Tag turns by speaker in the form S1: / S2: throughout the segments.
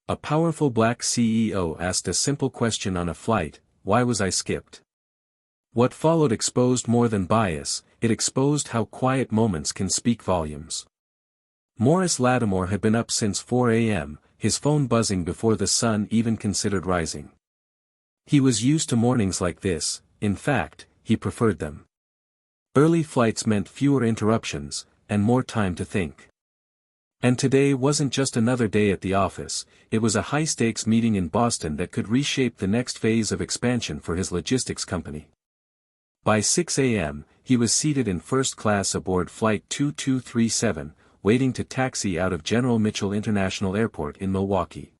S1: A powerful black CEO asked a simple question on a flight: why was I skipped? What followed exposed more than bias, it exposed how quiet moments can speak volumes. Morris Lattimore had been up since 4 a.m., his phone buzzing before the sun even considered rising. He was used to mornings like this, in fact, he preferred them. Early flights meant fewer interruptions, and more time to think. And today wasn't just another day at the office, it was a high-stakes meeting in Boston that could reshape the next phase of expansion for his logistics company. By 6 a.m., he was seated in first class aboard Flight 2237, waiting to taxi out of General Mitchell International Airport in Milwaukee.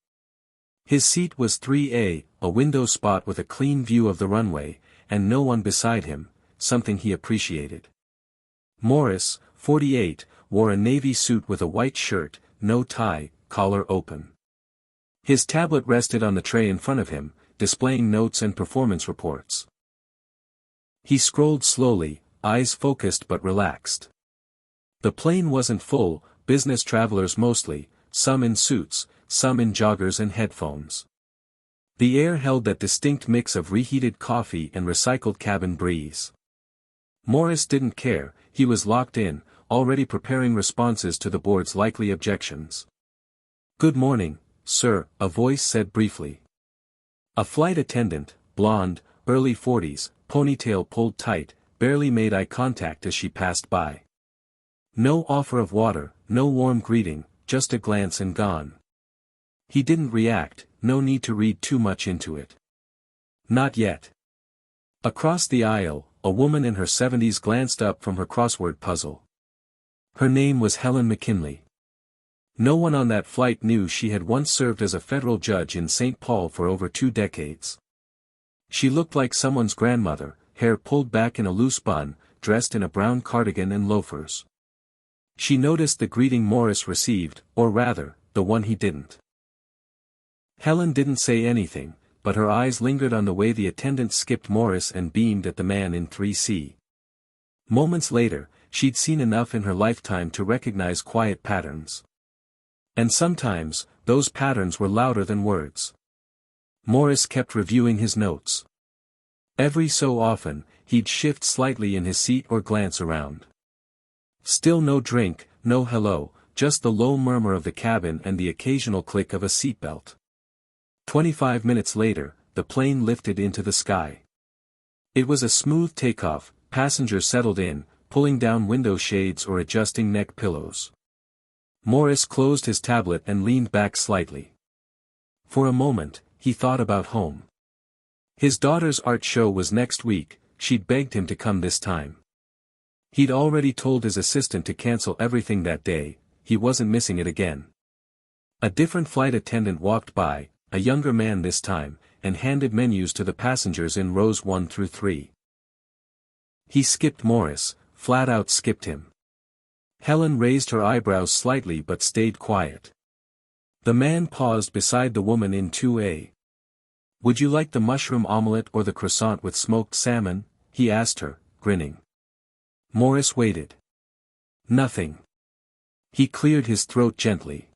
S1: His seat was 3A, a window spot with a clean view of the runway, and no one beside him, something he appreciated. Morris, 48, wore a navy suit with a white shirt, no tie, collar open. His tablet rested on the tray in front of him, displaying notes and performance reports. He scrolled slowly, eyes focused but relaxed. The plane wasn't full, business travelers mostly, some in suits, some in joggers and headphones. The air held that distinct mix of reheated coffee and recycled cabin breeze. Morris didn't care, he was locked in, already preparing responses to the board's likely objections. "Good morning, sir," a voice said briefly. A flight attendant, blonde, early 40s, ponytail pulled tight, barely made eye contact as she passed by. No offer of water, no warm greeting, just a glance and gone. He didn't react, no need to read too much into it. Not yet. Across the aisle, a woman in her 70s glanced up from her crossword puzzle. Her name was Helen McKinley. No one on that flight knew she had once served as a federal judge in St. Paul for over 2 decades. She looked like someone's grandmother, hair pulled back in a loose bun, dressed in a brown cardigan and loafers. She noticed the greeting Morris received, or rather, the one he didn't. Helen didn't say anything, but her eyes lingered on the way the attendant skipped Morris and beamed at the man in 3C. Moments later, she'd seen enough in her lifetime to recognize quiet patterns. And sometimes, those patterns were louder than words. Morris kept reviewing his notes. Every so often, he'd shift slightly in his seat or glance around. Still no drink, no hello, just the low murmur of the cabin and the occasional click of a seatbelt. 25 minutes later, the plane lifted into the sky. It was a smooth takeoff, passengers settled in, pulling down window shades or adjusting neck pillows. Morris closed his tablet and leaned back slightly. For a moment, he thought about home. His daughter's art show was next week, she'd begged him to come this time. He'd already told his assistant to cancel everything that day, he wasn't missing it again. A different flight attendant walked by, a younger man this time, and handed menus to the passengers in rows 1 through 3. He skipped Morris, flat out skipped him. Helen raised her eyebrows slightly but stayed quiet. The man paused beside the woman in 2A. "Would you like the mushroom omelette or the croissant with smoked salmon?" he asked her, grinning. Morris waited. Nothing. He cleared his throat gently.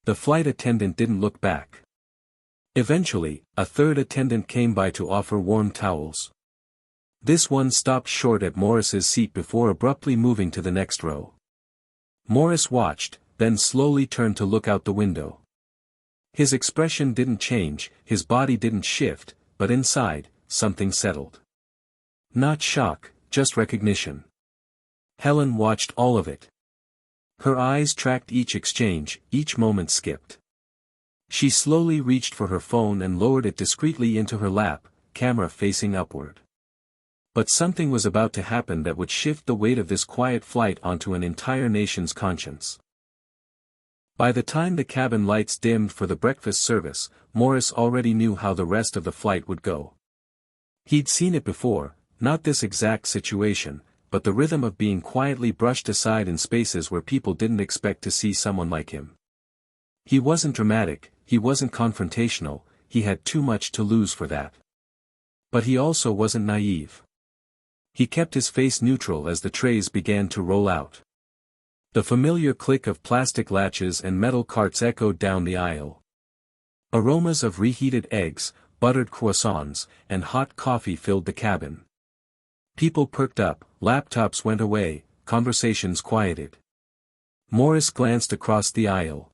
S1: The flight attendant didn't look back. Eventually, a third attendant came by to offer warm towels. This one stopped short at Morris's seat before abruptly moving to the next row. Morris watched, then slowly turned to look out the window. His expression didn't change, his body didn't shift, but inside, something settled. Not shock, just recognition. Helen watched all of it. Her eyes tracked each exchange, each moment skipped. She slowly reached for her phone and lowered it discreetly into her lap, camera facing upward. But something was about to happen that would shift the weight of this quiet flight onto an entire nation's conscience. By the time the cabin lights dimmed for the breakfast service, Morris already knew how the rest of the flight would go. He'd seen it before, not this exact situation, but the rhythm of being quietly brushed aside in spaces where people didn't expect to see someone like him. He wasn't dramatic, he wasn't confrontational, he had too much to lose for that. But he also wasn't naive. He kept his face neutral as the trays began to roll out. The familiar click of plastic latches and metal carts echoed down the aisle. Aromas of reheated eggs, buttered croissants, and hot coffee filled the cabin. People perked up, laptops went away, conversations quieted. Morris glanced across the aisle.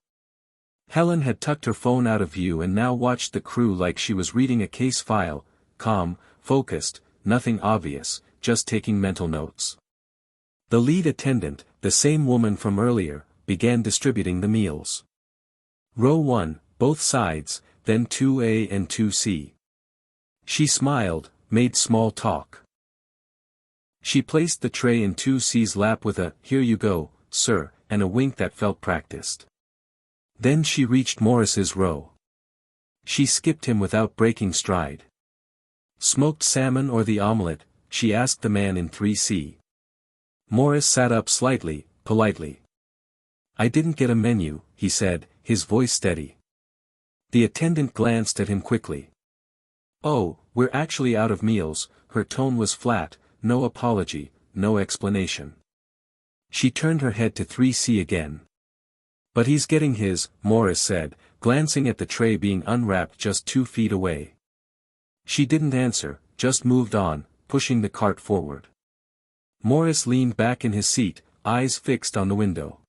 S1: Helen had tucked her phone out of view and now watched the crew like she was reading a case file, calm, focused, nothing obvious, just taking mental notes. The lead attendant, the same woman from earlier, began distributing the meals. Row 1, both sides, then 2A and 2C. She smiled, made small talk. She placed the tray in 2C's lap with a, "Here you go, sir," and a wink that felt practiced. Then she reached Morris's row. She skipped him without breaking stride. "Smoked salmon or the omelette?" she asked the man in 3C. Morris sat up slightly, politely. "I didn't get a menu," he said, his voice steady. The attendant glanced at him quickly. "Oh, we're actually out of meals," her tone was flat, no apology, no explanation. She turned her head to 3C again. "But he's getting his," Morris said, glancing at the tray being unwrapped just 2 feet away. She didn't answer, just moved on, pushing the cart forward. Morris leaned back in his seat, eyes fixed on the window.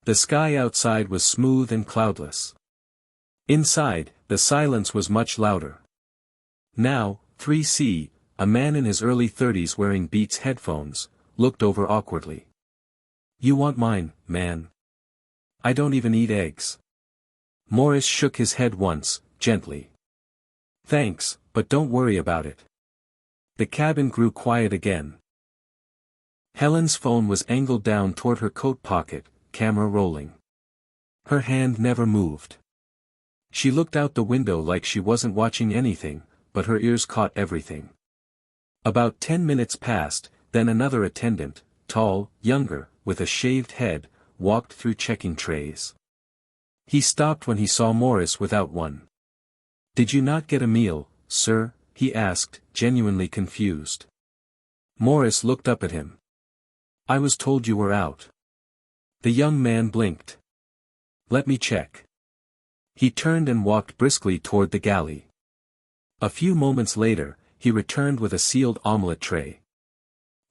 S1: The sky outside was smooth and cloudless. Inside, the silence was much louder. Now, 3C, a man in his early 30s wearing Beats headphones, looked over awkwardly. "You want mine, man? I don't even eat eggs." Morris shook his head once, gently. "Thanks, but don't worry about it." The cabin grew quiet again. Helen's phone was angled down toward her coat pocket, camera rolling. Her hand never moved. She looked out the window like she wasn't watching anything, but her ears caught everything. About 10 minutes passed, then another attendant, tall, younger, with a shaved head, walked through checking trays. He stopped when he saw Morris without one. "Did you not get a meal, sir?" he asked, genuinely confused. Morris looked up at him. "I was told you were out." The young man blinked. "Let me check." He turned and walked briskly toward the galley. A few moments later, he returned with a sealed omelette tray.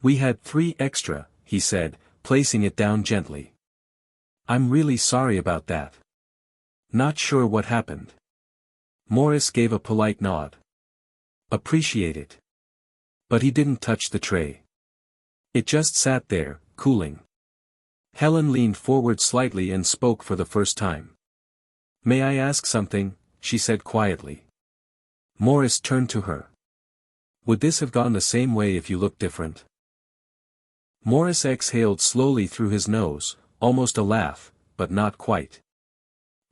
S1: "We had 3 extra," he said, placing it down gently. "I'm really sorry about that. Not sure what happened." Morris gave a polite nod. "Appreciate it." But he didn't touch the tray. It just sat there, cooling. Helen leaned forward slightly and spoke for the first time. "May I ask something?" she said quietly. Morris turned to her. "Would this have gone the same way if you looked different?" Morris exhaled slowly through his nose, almost a laugh, but not quite.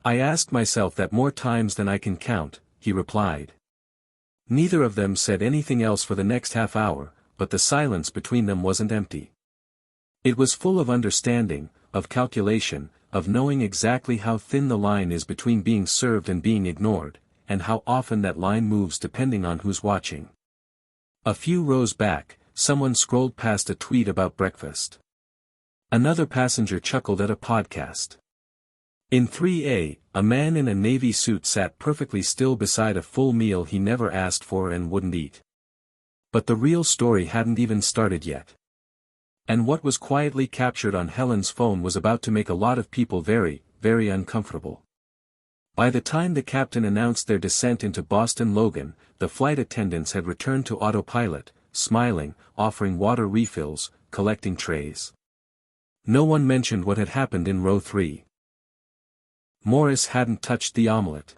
S1: "I asked myself that more times than I can count," he replied. Neither of them said anything else for the next half hour, but the silence between them wasn't empty. It was full of understanding, of calculation, of knowing exactly how thin the line is between being served and being ignored, and how often that line moves depending on who's watching. A few rows back, someone scrolled past a tweet about breakfast. Another passenger chuckled at a podcast. In 3A, a man in a navy suit sat perfectly still beside a full meal he never asked for and wouldn't eat. But the real story hadn't even started yet. And what was quietly captured on Helen's phone was about to make a lot of people very, very uncomfortable. By the time the captain announced their descent into Boston Logan, the flight attendants had returned to autopilot, smiling, offering water refills, collecting trays. No one mentioned what had happened in row 3. Morris hadn't touched the omelette.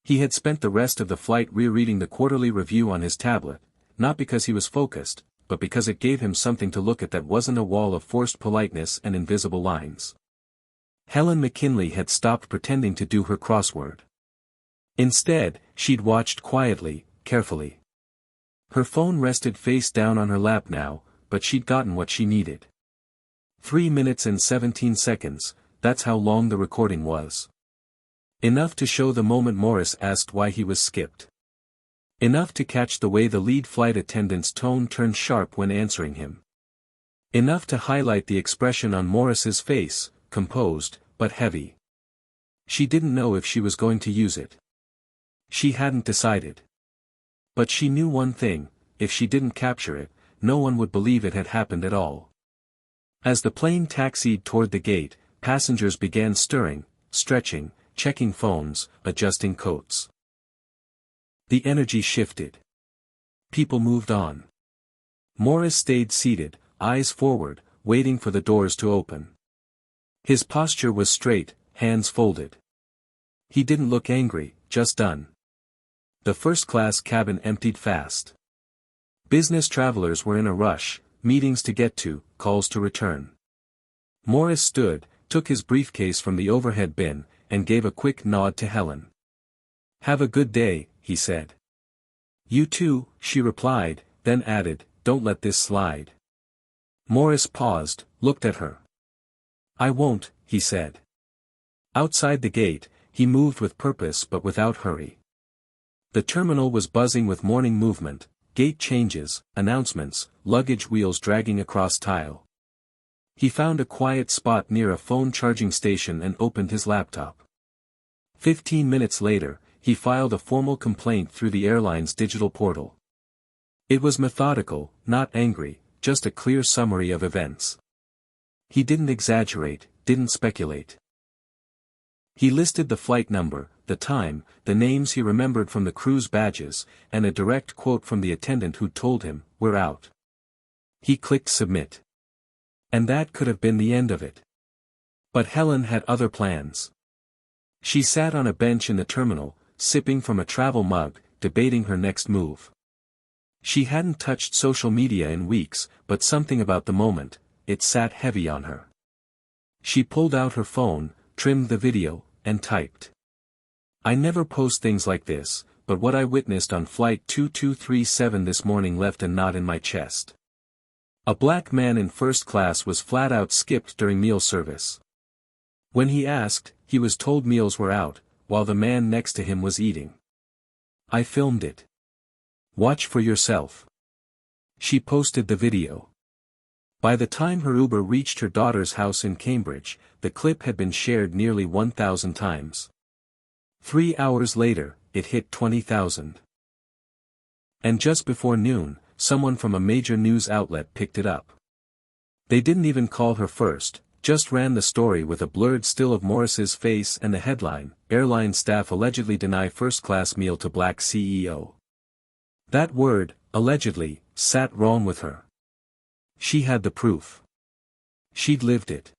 S1: He had spent the rest of the flight rereading the quarterly review on his tablet, not because he was focused, but because it gave him something to look at that wasn't a wall of forced politeness and invisible lines. Helen McKinley had stopped pretending to do her crossword. Instead, she'd watched quietly, carefully. Her phone rested face down on her lap now, but she'd gotten what she needed. 3 minutes and 17 seconds, that's how long the recording was. Enough to show the moment Morris asked why he was skipped. Enough to catch the way the lead flight attendant's tone turned sharp when answering him. Enough to highlight the expression on Morris's face, composed, but heavy. She didn't know if she was going to use it. She hadn't decided. But she knew one thing: if she didn't capture it, no one would believe it had happened at all. As the plane taxied toward the gate, passengers began stirring, stretching, checking phones, adjusting coats. The energy shifted. People moved on. Morris stayed seated, eyes forward, waiting for the doors to open. His posture was straight, hands folded. He didn't look angry, just done. The first-class cabin emptied fast. Business travelers were in a rush, meetings to get to, calls to return. Morris stood, took his briefcase from the overhead bin, and gave a quick nod to Helen. "Have a good day," he said. "You too," she replied, then added, "Don't let this slide." Morris paused, looked at her. "I won't," he said. Outside the gate, he moved with purpose but without hurry. The terminal was buzzing with morning movement, gate changes, announcements, luggage wheels dragging across tile. He found a quiet spot near a phone charging station and opened his laptop. 15 minutes later, he filed a formal complaint through the airline's digital portal. It was methodical, not angry, just a clear summary of events. He didn't exaggerate, didn't speculate. He listed the flight number, the time, the names he remembered from the crew's badges, and a direct quote from the attendant who told him, "We're out." He clicked submit. And that could have been the end of it. But Helen had other plans. She sat on a bench in the terminal, sipping from a travel mug, debating her next move. She hadn't touched social media in weeks, but something about the moment, it sat heavy on her. She pulled out her phone, trimmed the video, and typed. "I never post things like this, but what I witnessed on Flight 2237 this morning left a knot in my chest. A black man in first class was flat out skipped during meal service. When he asked, he was told meals were out, while the man next to him was eating. I filmed it. Watch for yourself." She posted the video. By the time her Uber reached her daughter's house in Cambridge, the clip had been shared nearly 1,000 times. 3 hours later, it hit 20,000. And just before noon, someone from a major news outlet picked it up. They didn't even call her first, just ran the story with a blurred still of Morris's face and the headline, "Airline staff allegedly deny first-class meal to black CEO." That word, allegedly, sat wrong with her. She had the proof. She'd lived it.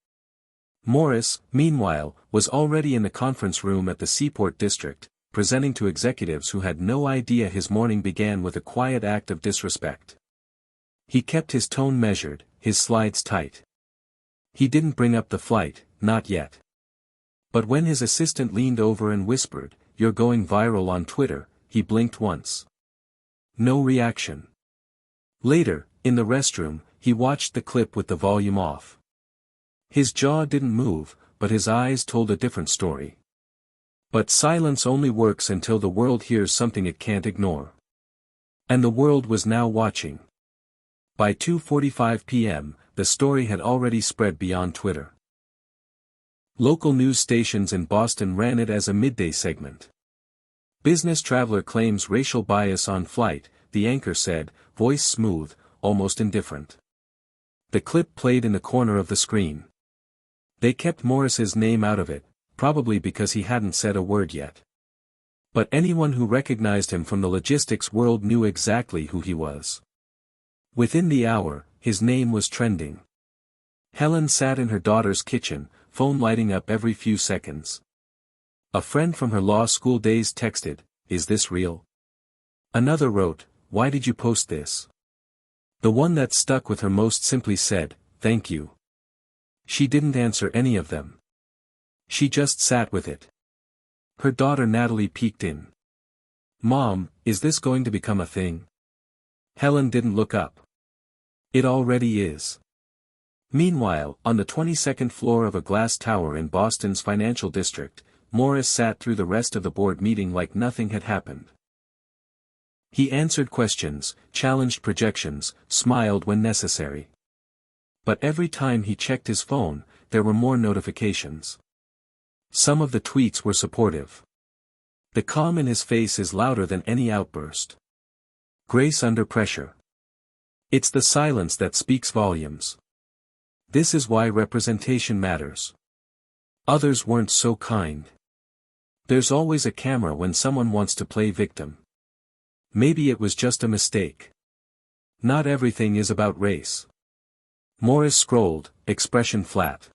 S1: Morris, meanwhile, was already in the conference room at the Seaport District, presenting to executives who had no idea his morning began with a quiet act of disrespect. He kept his tone measured, his slides tight. He didn't bring up the flight, not yet. But when his assistant leaned over and whispered, "You're going viral on Twitter," he blinked once. No reaction. Later, in the restroom, he watched the clip with the volume off. His jaw didn't move, but his eyes told a different story. But silence only works until the world hears something it can't ignore. And the world was now watching. By 2:45 p.m., the story had already spread beyond Twitter. Local news stations in Boston ran it as a midday segment. "Business traveler claims racial bias on flight," the anchor said, voice smooth, almost indifferent. The clip played in the corner of the screen. They kept Morris's name out of it, probably because he hadn't said a word yet. But anyone who recognized him from the logistics world knew exactly who he was. Within the hour, his name was trending. Helen sat in her daughter's kitchen, phone lighting up every few seconds. A friend from her law school days texted, "Is this real?" Another wrote, "Why did you post this?" The one that stuck with her most simply said, "Thank you." She didn't answer any of them. She just sat with it. Her daughter Natalie peeked in. "Mom, is this going to become a thing?" Helen didn't look up. "It already is." Meanwhile, on the 22nd floor of a glass tower in Boston's financial district, Morris sat through the rest of the board meeting like nothing had happened. He answered questions, challenged projections, smiled when necessary. But every time he checked his phone, there were more notifications. Some of the tweets were supportive. The calm in his face is louder than any outburst. Grace under pressure. It's the silence that speaks volumes. This is why representation matters. Others weren't so kind. There's always a camera when someone wants to play victim. Maybe it was just a mistake. Not everything is about race. Morris scrolled, expression flat.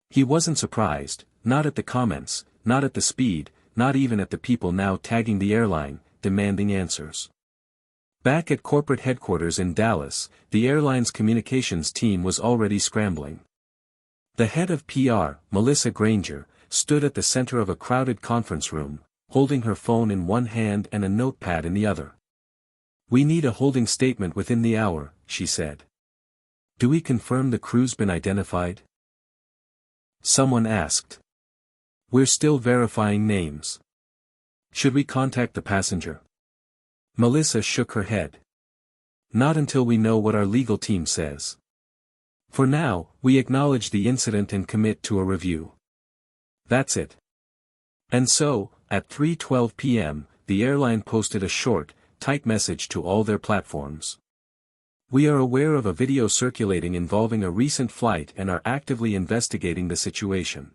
S1: He wasn't surprised, not at the comments, not at the speed, not even at the people now tagging the airline, demanding answers. Back at corporate headquarters in Dallas, the airline's communications team was already scrambling. The head of PR, Melissa Granger, stood at the center of a crowded conference room, holding her phone in one hand and a notepad in the other. "We need a holding statement within the hour," she said. "Do we confirm the crew's been identified?" Someone asked. "We're still verifying names. Should we contact the passenger?" Melissa shook her head. "Not until we know what our legal team says. For now, we acknowledge the incident and commit to a review. That's it." And so, at 3:12 p.m., the airline posted a short, tight message to all their platforms. "We are aware of a video circulating involving a recent flight and are actively investigating the situation.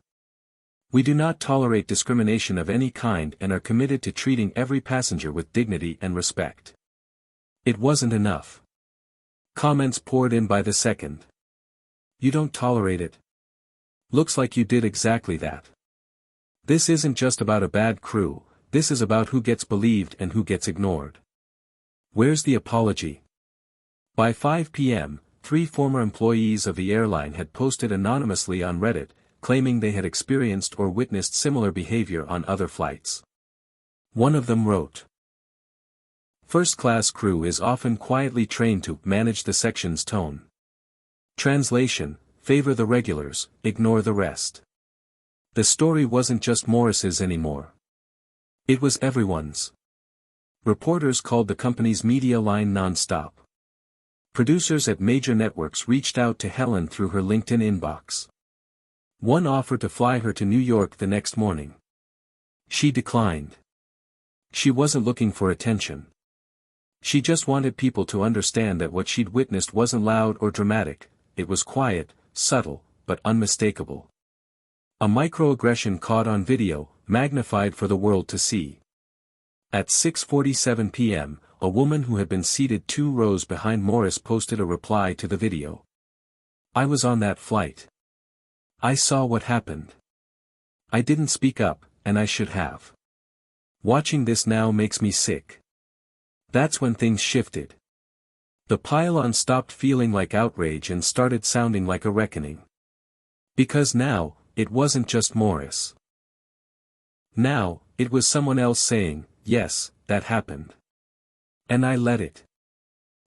S1: We do not tolerate discrimination of any kind and are committed to treating every passenger with dignity and respect." It wasn't enough. Comments poured in by the second. "You don't tolerate it. Looks like you did exactly that. This isn't just about a bad crew, this is about who gets believed and who gets ignored. Where's the apology?" By 5 p.m., 3 former employees of the airline had posted anonymously on Reddit, claiming they had experienced or witnessed similar behavior on other flights. One of them wrote, "First-class crew is often quietly trained to manage the section's tone. Translation: favor the regulars, ignore the rest." The story wasn't just Morris's anymore. It was everyone's. Reporters called the company's media line non-stop. Producers at major networks reached out to Helen through her LinkedIn inbox. One offered to fly her to New York the next morning. She declined. She wasn't looking for attention. She just wanted people to understand that what she'd witnessed wasn't loud or dramatic, it was quiet, subtle, but unmistakable. A microaggression caught on video, magnified for the world to see. At 6:47 p.m., a woman who had been seated 2 rows behind Morris posted a reply to the video. "I was on that flight. I saw what happened. I didn't speak up, and I should have. Watching this now makes me sick." That's when things shifted. The pile-on stopped feeling like outrage and started sounding like a reckoning. Because now, it wasn't just Morris. Now, it was someone else saying, "Yes, that happened. And I let it."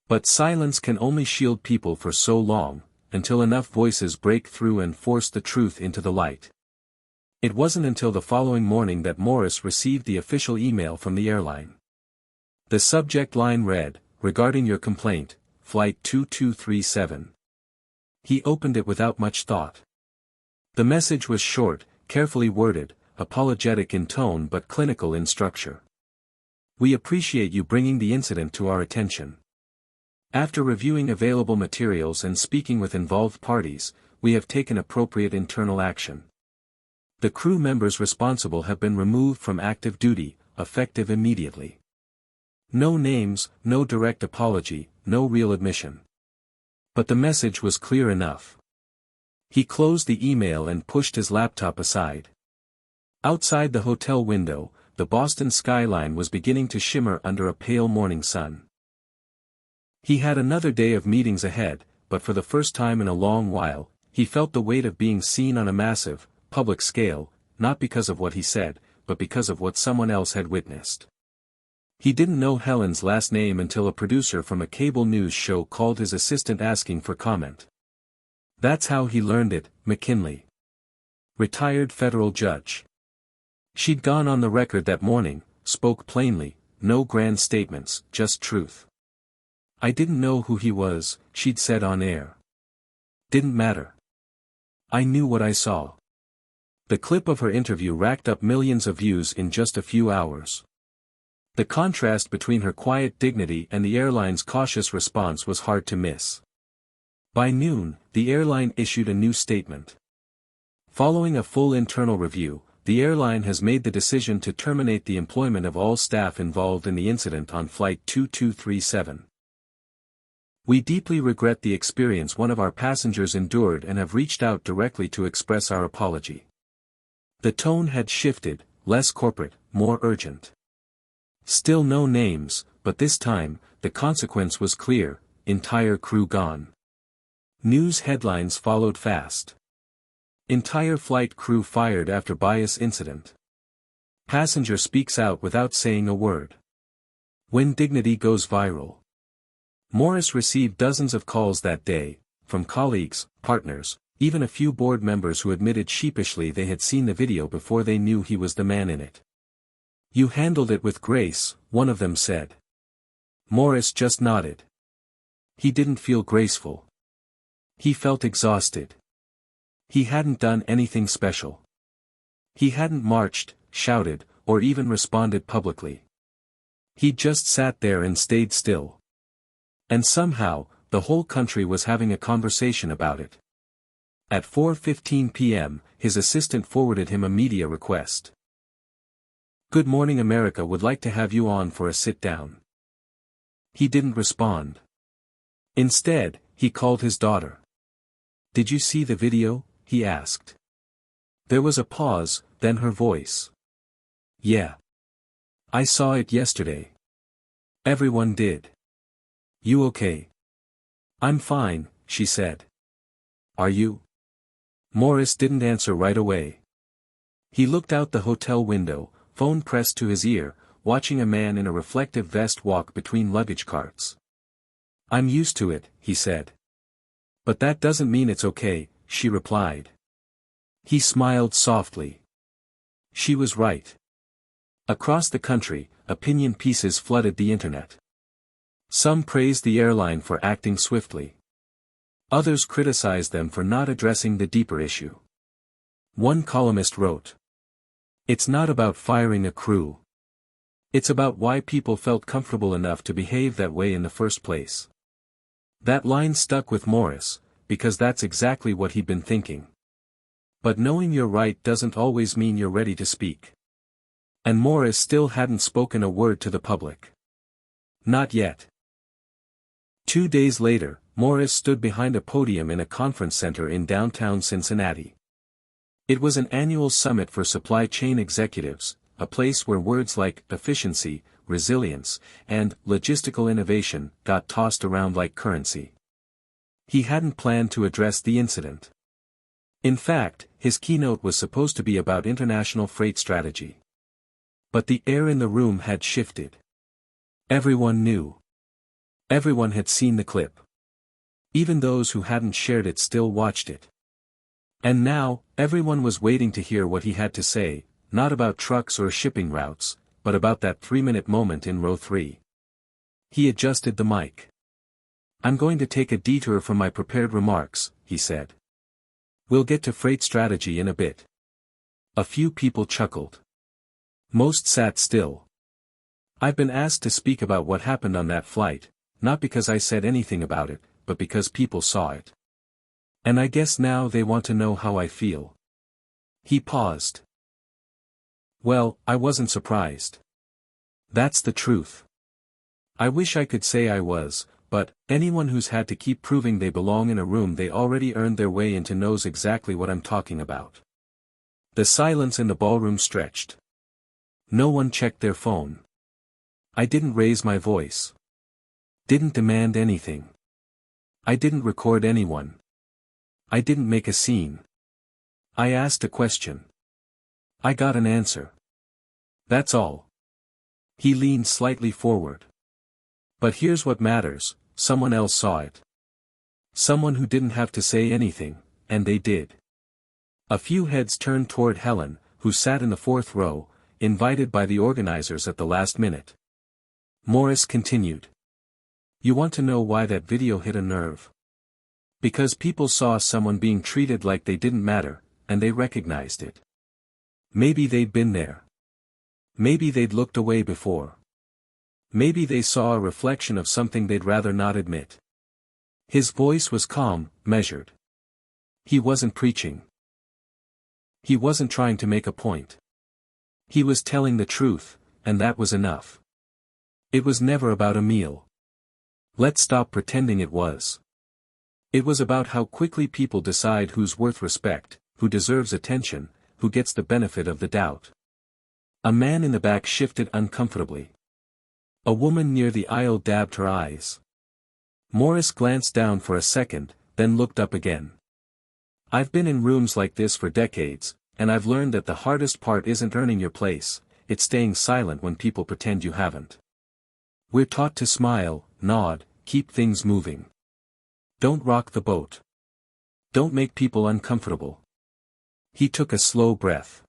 S1: But silence can only shield people for so long, until enough voices break through and force the truth into the light. It wasn't until the following morning that Morris received the official email from the airline. The subject line read, "Regarding your complaint, Flight 2237. He opened it without much thought. The message was short, carefully worded, apologetic in tone but clinical in structure. "We appreciate you bringing the incident to our attention. After reviewing available materials and speaking with involved parties, we have taken appropriate internal action. The crew members responsible have been removed from active duty, effective immediately." No names, no direct apology, no real admission. But the message was clear enough. He closed the email and pushed his laptop aside. Outside the hotel window, the Boston skyline was beginning to shimmer under a pale morning sun. He had another day of meetings ahead, but for the first time in a long while, he felt the weight of being seen on a massive, public scale, not because of what he said, but because of what someone else had witnessed. He didn't know Helen's last name until a producer from a cable news show called his assistant asking for comment. That's how he learned it, McKinley. Retired federal judge. She'd gone on the record that morning, spoke plainly, no grand statements, just truth. "I didn't know who he was," she'd said on air. "Didn't matter. I knew what I saw. The clip of her interview racked up millions of views in just a few hours. The contrast between her quiet dignity and the airline's cautious response was hard to miss. By noon, the airline issued a new statement. Following a full internal review, the airline has made the decision to terminate the employment of all staff involved in the incident on Flight 2237. We deeply regret the experience one of our passengers endured and have reached out directly to express our apology. The tone had shifted, less corporate, more urgent. Still no names, but this time, the consequence was clear: entire crew gone. News headlines followed fast. Entire flight crew fired after bias incident. Passenger speaks out without saying a word. When dignity goes viral. Morris received dozens of calls that day, from colleagues, partners, even a few board members who admitted sheepishly they had seen the video before they knew he was the man in it. "You handled it with grace," one of them said. Morris just nodded. He didn't feel graceful. He felt exhausted. He hadn't done anything special. He hadn't marched, shouted, or even responded publicly. He just sat there and stayed still. And somehow, the whole country was having a conversation about it. At 4:15 p.m., his assistant forwarded him a media request. "Good Morning America would like to have you on for a sit-down." He didn't respond. Instead, he called his daughter. "Did you see the video?" he asked. There was a pause, then her voice. "Yeah. I saw it yesterday. Everyone did. You okay?" "I'm fine," she said. "Are you?" Morris didn't answer right away. He looked out the hotel window, phone pressed to his ear, watching a man in a reflective vest walk between luggage carts. "I'm used to it," he said. "But that doesn't mean it's okay," she replied. He smiled softly. She was right. Across the country, opinion pieces flooded the internet. Some praised the airline for acting swiftly. Others criticized them for not addressing the deeper issue. One columnist wrote, "It's not about firing a crew. It's about why people felt comfortable enough to behave that way in the first place." That line stuck with Morris, because that's exactly what he'd been thinking. But knowing you're right doesn't always mean you're ready to speak. And Morris still hadn't spoken a word to the public. Not yet. 2 days later, Morris stood behind a podium in a conference center in downtown Cincinnati. It was an annual summit for supply chain executives, a place where words like efficiency, resilience, and logistical innovation got tossed around like currency. He hadn't planned to address the incident. In fact, his keynote was supposed to be about international freight strategy. But the air in the room had shifted. Everyone knew. Everyone had seen the clip. Even those who hadn't shared it still watched it. And now, everyone was waiting to hear what he had to say, not about trucks or shipping routes, but about that 3-minute moment in row 3. He adjusted the mic. "I'm going to take a detour from my prepared remarks," he said. "We'll get to freight strategy in a bit." A few people chuckled. Most sat still. "I've been asked to speak about what happened on that flight, not because I said anything about it, but because people saw it. And I guess now they want to know how I feel." He paused. "Well, I wasn't surprised. That's the truth. I wish I could say I was, but anyone who's had to keep proving they belong in a room they already earned their way into knows exactly what I'm talking about." The silence in the ballroom stretched. No one checked their phone. "I didn't raise my voice. Didn't demand anything. I didn't record anyone. I didn't make a scene. I asked a question. I got an answer. That's all." He leaned slightly forward. "But here's what matters, someone else saw it. Someone who didn't have to say anything, and they did." A few heads turned toward Helen, who sat in the 4th row, invited by the organizers at the last minute. Morris continued. "You want to know why that video hit a nerve? Because people saw someone being treated like they didn't matter, and they recognized it. Maybe they'd been there. Maybe they'd looked away before. Maybe they saw a reflection of something they'd rather not admit. His voice was calm, measured. He wasn't preaching. He wasn't trying to make a point. He was telling the truth, and that was enough. It was never about a meal. Let's stop pretending it was. It was about how quickly people decide who's worth respect, who deserves attention, who gets the benefit of the doubt. A man in the back shifted uncomfortably. A woman near the aisle dabbed her eyes. Morris glanced down for a second, then looked up again. I've been in rooms like this for decades, and I've learned that the hardest part isn't earning your place, it's staying silent when people pretend you haven't. We're taught to smile, nod, keep things moving. Don't rock the boat. Don't make people uncomfortable. He took a slow breath.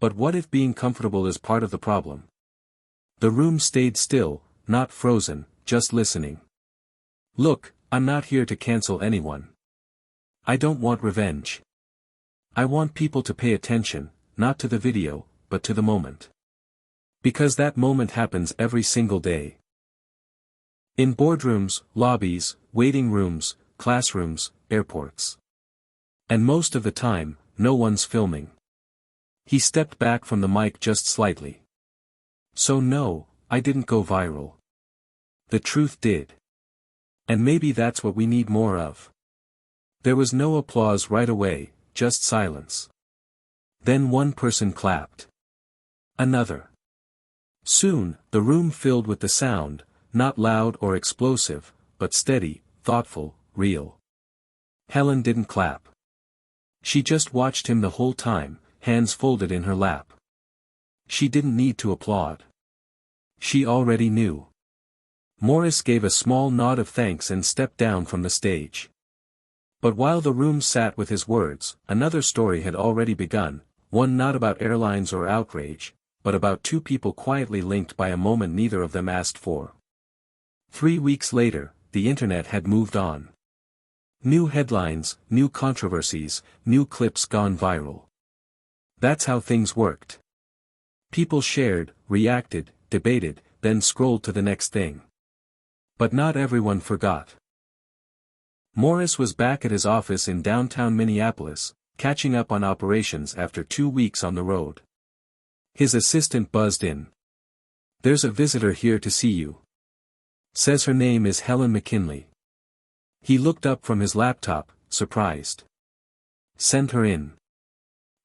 S1: But what if being comfortable is part of the problem? The room stayed still, not frozen, just listening. Look, I'm not here to cancel anyone. I don't want revenge. I want people to pay attention, not to the video, but to the moment. Because that moment happens every single day. In boardrooms, lobbies, waiting rooms, classrooms, airports. And most of the time, no one's filming. He stepped back from the mic just slightly. So no, I didn't go viral. The truth did. And maybe that's what we need more of. There was no applause right away, just silence. Then one person clapped. Another. Soon, the room filled with the sound, not loud or explosive, but steady, thoughtful, real. Helen didn't clap. She just watched him the whole time, hands folded in her lap. She didn't need to applaud. She already knew. Morris gave a small nod of thanks and stepped down from the stage. But while the room sat with his words, another story had already begun, one not about airlines or outrage, but about two people quietly linked by a moment neither of them asked for. 3 weeks later, the internet had moved on. New headlines, new controversies, new clips gone viral. That's how things worked. People shared, reacted, debated, then scrolled to the next thing. But not everyone forgot. Morris was back at his office in downtown Minneapolis, catching up on operations after 2 weeks on the road. His assistant buzzed in. "There's a visitor here to see you. Says her name is Helen McKinley." He looked up from his laptop, surprised. "Send her in."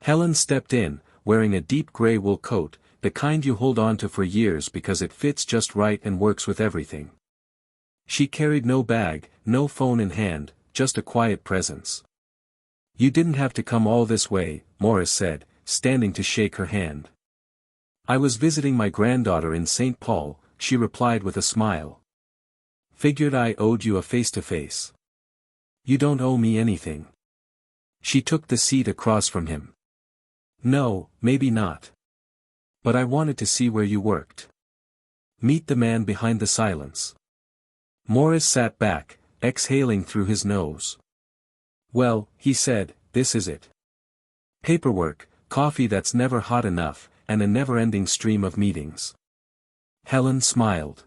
S1: Helen stepped in, wearing a deep gray wool coat, the kind you hold on to for years because it fits just right and works with everything. She carried no bag, no phone in hand, just a quiet presence. "You didn't have to come all this way," Morris said, standing to shake her hand. "I was visiting my granddaughter in St. Paul," she replied with a smile. "Figured I owed you a face-to-face." "You don't owe me anything." She took the seat across from him. "No, maybe not. But I wanted to see where you worked. Meet the man behind the silence." Morris sat back, exhaling through his nose. "Well," he said, "this is it. Paperwork, coffee that's never hot enough, and a never-ending stream of meetings." Helen smiled.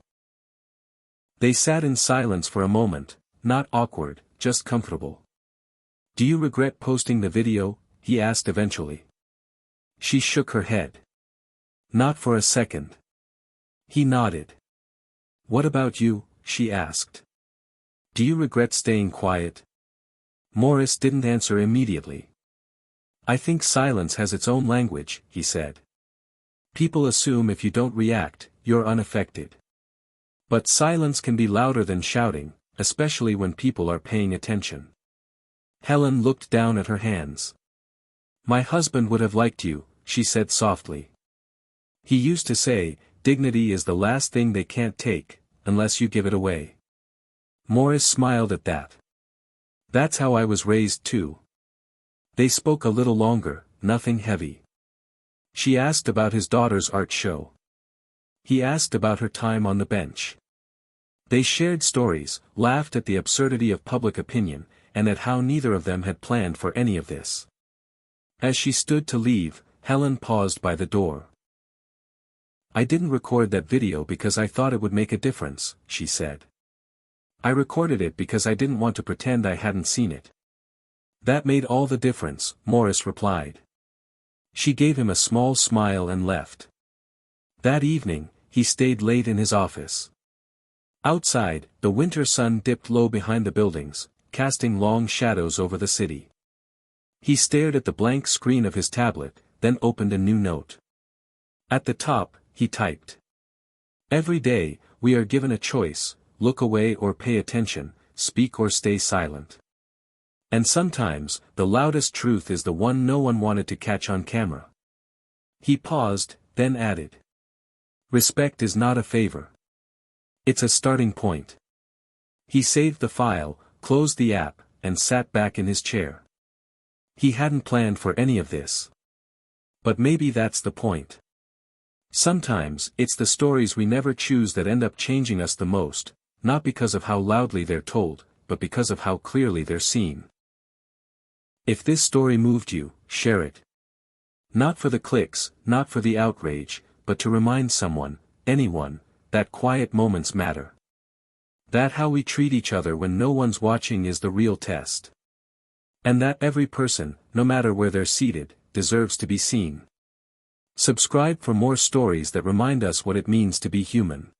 S1: They sat in silence for a moment, not awkward, just comfortable. "Do you regret posting the video?" he asked eventually. She shook her head. "Not for a second." He nodded. "What about you?" she asked. "Do you regret staying quiet?" Morris didn't answer immediately. "I think silence has its own language," he said. "People assume if you don't react, you're unaffected. But silence can be louder than shouting, especially when people are paying attention." Helen looked down at her hands. "My husband would have liked you," she said softly. "He used to say, dignity is the last thing they can't take, unless you give it away." Morris smiled at that. "That's how I was raised too." They spoke a little longer, nothing heavy. She asked about his daughter's art show. He asked about her time on the bench. They shared stories, laughed at the absurdity of public opinion, and at how neither of them had planned for any of this. As she stood to leave, Helen paused by the door. I didn't record that video because I thought it would make a difference, she said. I recorded it because I didn't want to pretend I hadn't seen it. That made all the difference, Morris replied. She gave him a small smile and left. That evening, he stayed late in his office. Outside, the winter sun dipped low behind the buildings, casting long shadows over the city. He stared at the blank screen of his tablet, then opened a new note. At the top, he typed. Every day, we are given a choice: look away or pay attention, speak or stay silent. And sometimes, the loudest truth is the one no one wanted to catch on camera. He paused, then added. Respect is not a favor. It's a starting point. He saved the file, closed the app, and sat back in his chair. He hadn't planned for any of this. But maybe that's the point. Sometimes, it's the stories we never choose that end up changing us the most, not because of how loudly they're told, but because of how clearly they're seen. If this story moved you, share it. Not for the clicks, not for the outrage, but to remind someone, anyone, that quiet moments matter. That how we treat each other when no one's watching is the real test. And that every person, no matter where they're seated, deserves to be seen. Subscribe for more stories that remind us what it means to be human.